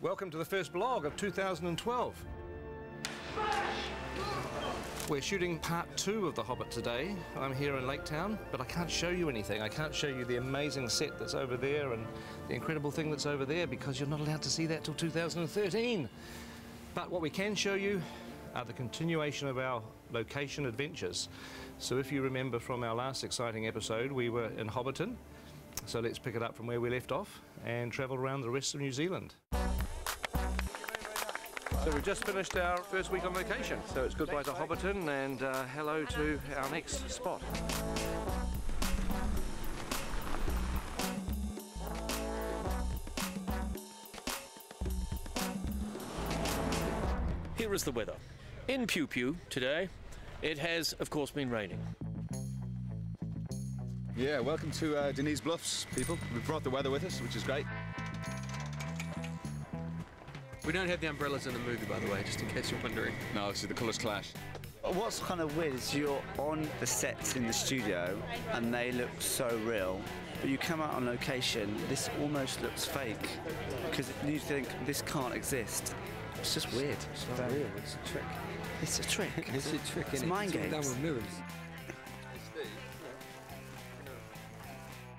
Welcome to the first vlog of 2012. We're shooting part 2 of The Hobbit today. I'm here in Lake Town, but I can't show you anything. I can't show you the amazing set that's over there and the incredible thing that's over there because you're not allowed to see that till 2013. But what we can show you are the continuation of our location adventures. So if you remember from our last exciting episode, we were in Hobbiton. So let's pick it up from where we left off and travel around the rest of New Zealand. So we've just finished our first week on location. So it's goodbye to Hobbiton and hello to our next spot. Here is the weather. In Pew Pew today, it has of course been raining. Yeah, welcome to Denise Bluffs, people. We've brought the weather with us, which is great. We don't have the umbrellas in the movie, by the way, just in case you're wondering. No, see, the colours clash. What's kind of weird is you're on the sets in the studio and they look so real, but you come out on location, this almost looks fake because you think this can't exist. It's just weird. It's not real, it's a trick. It's a trick. It's a trick, it's mind games. Done with mirrors.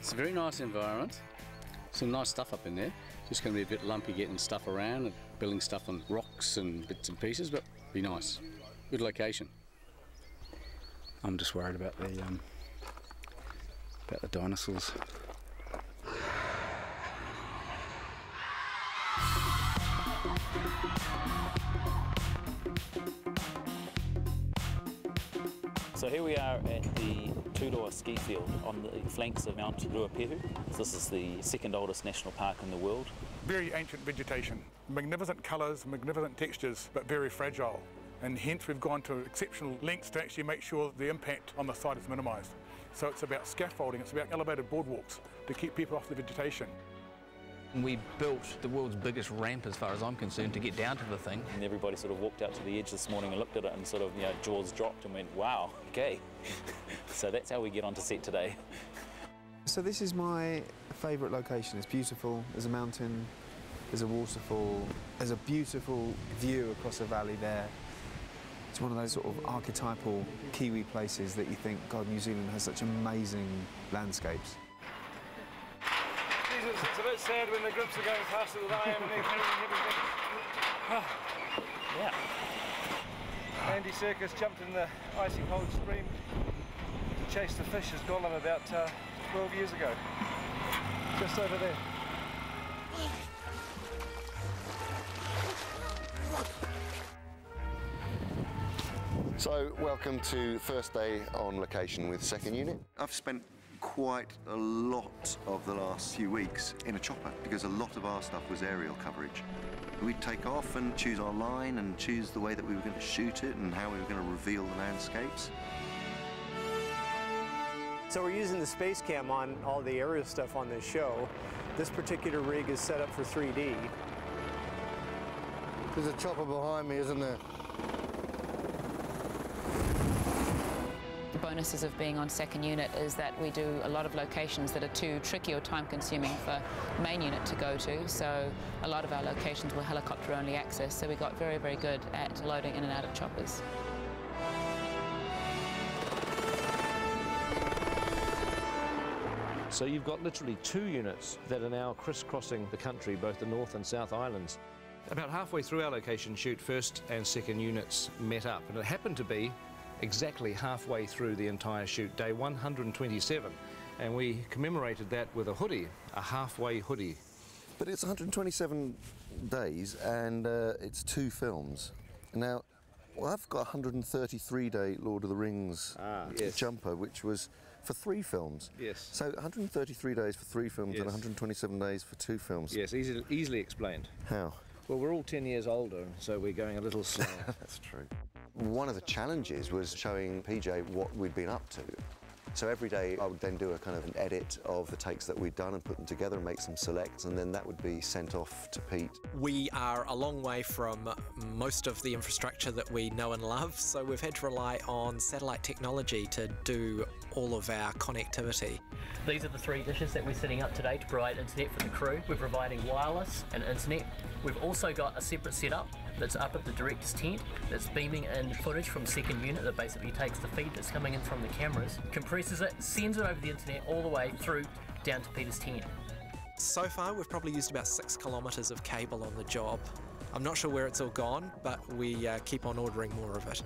It's a very nice environment. Some nice stuff up in there. Just going to be a bit lumpy getting stuff around and building stuff on rocks and bits and pieces, but be nice. Good location. I'm just worried about the dinosaurs. So here we are at the Tudor ski field on the flanks of Mount Ruapehu. This is the second oldest national park in the world. Very ancient vegetation, magnificent colours, magnificent textures, but very fragile. And hence we've gone to exceptional lengths to actually make sure the impact on the site is minimised. So it's about scaffolding, it's about elevated boardwalks to keep people off the vegetation. We built the world's biggest ramp, as far as I'm concerned, to get down to the thing. And everybody sort of walked out to the edge this morning and looked at it and sort of, jaws dropped and went, wow, okay. So that's how we get onto set today. So this is my favourite location. It's beautiful. There's a mountain, there's a waterfall, there's a beautiful view across a valley there. It's one of those sort of archetypal Kiwi places that you think, God, New Zealand has such amazing landscapes. It's a bit sad when the groups are going faster than I am and they're carrying everything. Yeah. Andy Serkis jumped in the icy cold stream to chase the fish as Gollum about 12 years ago. Just over there. So, welcome to first day on location with second unit. I've spent quite a lot of the last few weeks in a chopper because a lot of our stuff was aerial coverage. We'd take off and choose our line and choose the way that we were going to shoot it and how we were going to reveal the landscapes. So we're using the space cam on all the aerial stuff on this show. This particular rig is set up for 3D. There's a chopper behind me, isn't there? The bonuses of being on second unit is that we do a lot of locations that are too tricky or time consuming for main unit to go to, so a lot of our locations were helicopter only access, so we got very, very good at loading in and out of choppers. So you've got literally 2 units that are now crisscrossing the country, both the North and South Islands. About halfway through our location shoot, first and second units met up, and it happened to be exactly halfway through the entire shoot, day 127, and we commemorated that with a hoodie, a halfway hoodie. But it's 127 days and it's 2 films. Now, I've got a 133-day Lord of the Rings jumper, which was for 3 films. Yes. So 133 days for 3 films yes. and 127 days for 2 films. Yes, easily explained. How? Well, we're all 10 years older, so we're going a little slower. That's true. One of the challenges was showing PJ what we'd been up to. So every day I would then do a kind of an edit of the takes that we'd done and put them together and make some selects, and then that would be sent off to Pete. We are a long way from most of the infrastructure that we know and love, so we've had to rely on satellite technology to do all of our connectivity. These are the 3 dishes that we're setting up today to provide internet for the crew. We're providing wireless and internet. We've also got a separate setup that's up at the director's tent that's beaming in footage from second unit that basically takes the feed that's coming in from the cameras, compresses it, sends it over the internet all the way through down to Peter's tent. So far we've probably used about 6 kilometres of cable on the job. I'm not sure where it's all gone, but we keep on ordering more of it.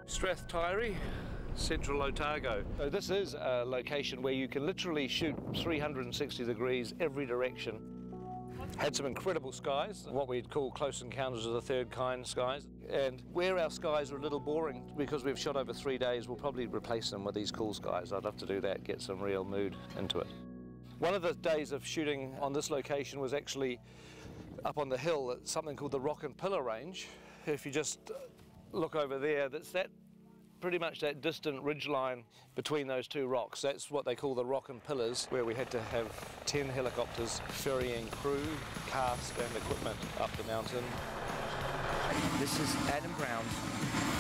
Strathtyre, Central Otago. So this is a location where you can literally shoot 360 degrees every direction. Had some incredible skies, what we'd call close encounters of the third kind skies. And where our skies are a little boring, because we've shot over 3 days, we'll probably replace them with these cool skies. I'd love to do that, get some real mood into it. One of the days of shooting on this location was actually up on the hill at something called the Rock and Pillar Range. If you just look over there, that's pretty much that distant ridge line between those 2 rocks. That's what they call the Rock and Pillars, where we had to have 10 helicopters ferrying crew, cast and equipment up the mountain. This is Adam Brown's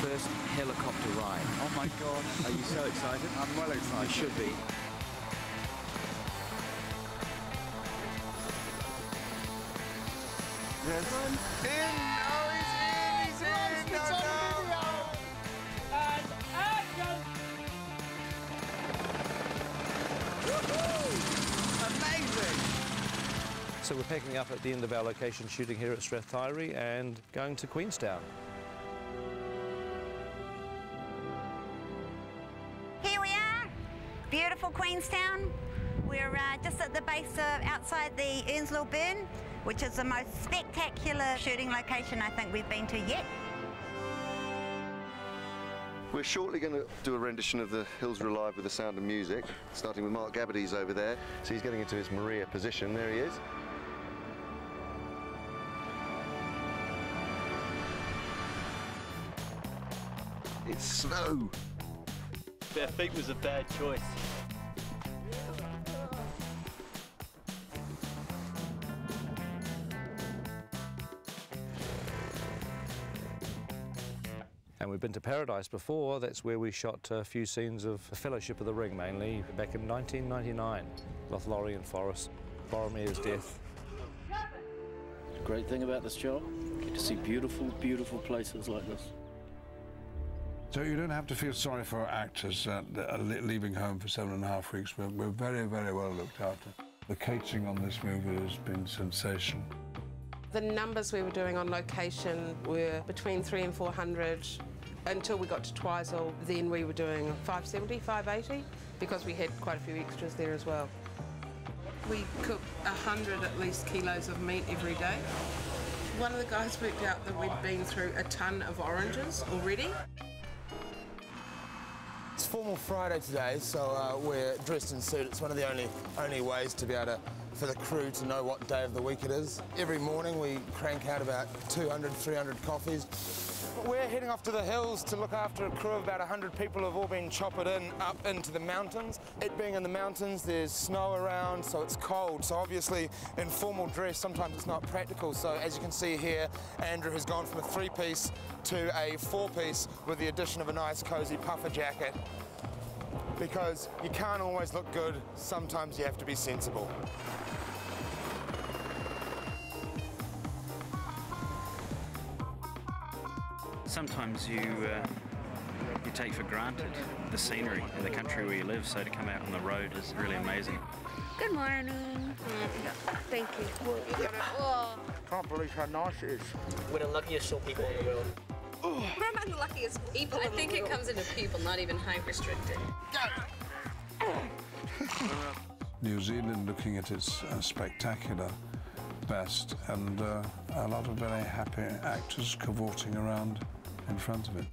first helicopter ride. Oh my God. Are you so excited? I'm well excited. You should be. Yes. In! Oh, he's in! He's in! No, no! Amazing! So we're packing up at the end of our location shooting here at Strathtyre and going to Queenstown. Here we are, beautiful Queenstown. We're just at the base of outside the Earnslow Burn, which is the most spectacular shooting location I think we've been to yet. We're shortly going to do a rendition of The Hills Are Alive with the Sound of Music, starting with Mark Gabbardy's over there. So he's getting into his Maria position. There he is. It's snow. Bare feet was a bad choice. And we've been to Paradise before. That's where we shot a few scenes of Fellowship of the Ring, mainly, back in 1999. Lothlorien Forest, Boromir's death. The great thing about this job, you get to see beautiful, beautiful places like this. So you don't have to feel sorry for actors that are leaving home for 7.5 weeks. We're very, very well looked after. The catering on this movie has been sensational. The numbers we were doing on location were between 300 and 400 until we got to Twizel. Then we were doing 570, 580 because we had quite a few extras there as well. We cook 100 at least kilos of meat every day. One of the guys worked out that we'd been through a ton of oranges already. It's formal Friday today, so we're dressed in suit. It's one of the only ways to be able to, for the crew to know what day of the week it is. Every morning we crank out about 200, 300 coffees. We're heading off to the hills to look after a crew of about 100 people who've all been choppered in up into the mountains. It being in the mountains, there's snow around, so it's cold. So obviously in formal dress, sometimes it's not practical. So as you can see here, Andrew has gone from a 3-piece to a 4-piece with the addition of a nice cozy puffer jacket. Because you can't always look good, sometimes you have to be sensible. Sometimes you take for granted the scenery in the country where you live, so to come out on the road is really amazing. Good morning. Thank you. Oh. Can't believe how nice it is. We're the luckiest short people in the world. We're among the luckiest people. I think it comes into people, not even height restricted. New Zealand looking at its spectacular best, and a lot of very happy actors cavorting around in front of it.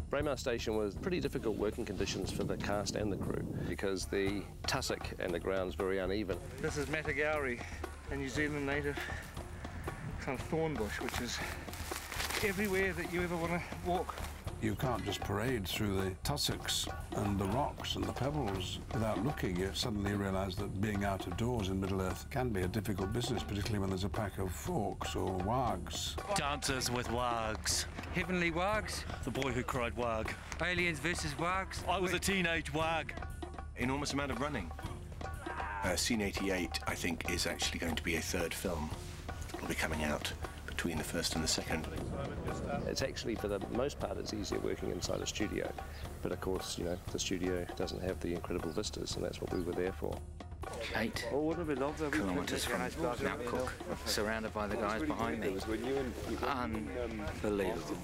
Braemar Station was pretty difficult working conditions for the cast and the crew because the tussock and the ground's very uneven. This is Matagauri, a New Zealand native kind of thorn bush, which is everywhere that you ever want to walk. You can't just parade through the tussocks and the rocks and the pebbles without looking. You suddenly realise that being out of doors in Middle-earth can be a difficult business, particularly when there's a pack of orcs or wargs. Dances with wargs. Heavenly wargs. The boy who cried warg. Aliens versus wargs. I was a teenage warg. Enormous amount of running. Scene 88, I think, is actually going to be a third film. It'll be coming out between the first and the second. It's actually, for the most part, it's easier working inside a studio. But of course, you know, the studio doesn't have the incredible vistas, and that's what we were there for. 8 kilometres from Mount Cook, surrounded by the guys behind me. Unbelievable.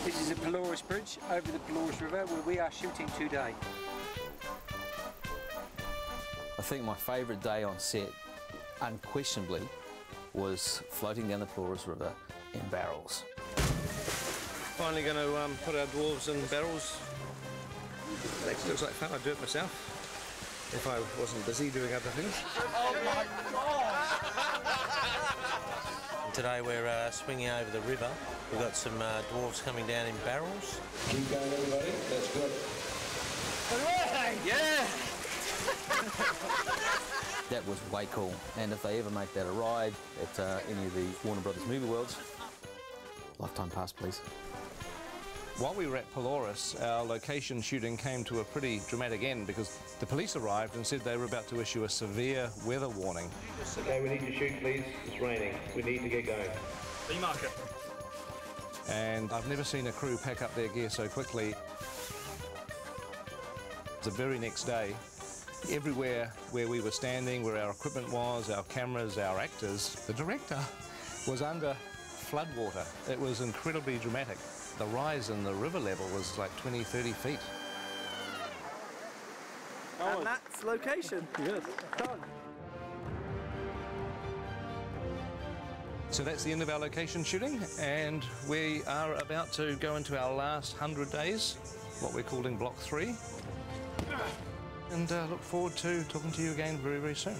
This is the Pelorus Bridge over the Pelorus River where we are shooting today. I think my favourite day on set, unquestionably, was floating down the Pelorus River in barrels. Finally going to put our dwarves in barrels. It actually looks like fun. I'd do it myself if I wasn't busy doing other things. Oh my God! Today we're swinging over the river. We've got some dwarves coming down in barrels. Keep going, everybody. That's good. Hooray! Yeah! That was way cool, and if they ever make that a ride at any of the Warner Brothers movie worlds, lifetime pass, please. While we were at Pelorus, our location shooting came to a pretty dramatic end because the police arrived and said they were about to issue a severe weather warning. Okay, we need to shoot, please. It's raining. We need to get going. B-marker. And I've never seen a crew pack up their gear so quickly. The very next day, everywhere where we were standing, where our equipment was, our cameras, our actors, the director was under floodwater. It was incredibly dramatic. The rise in the river level was like 20, 30 feet. And that's location. Yes. Done. So that's the end of our location shooting, and we are about to go into our last 100 days, what we're calling Block 3. And look forward to talking to you again very, very soon.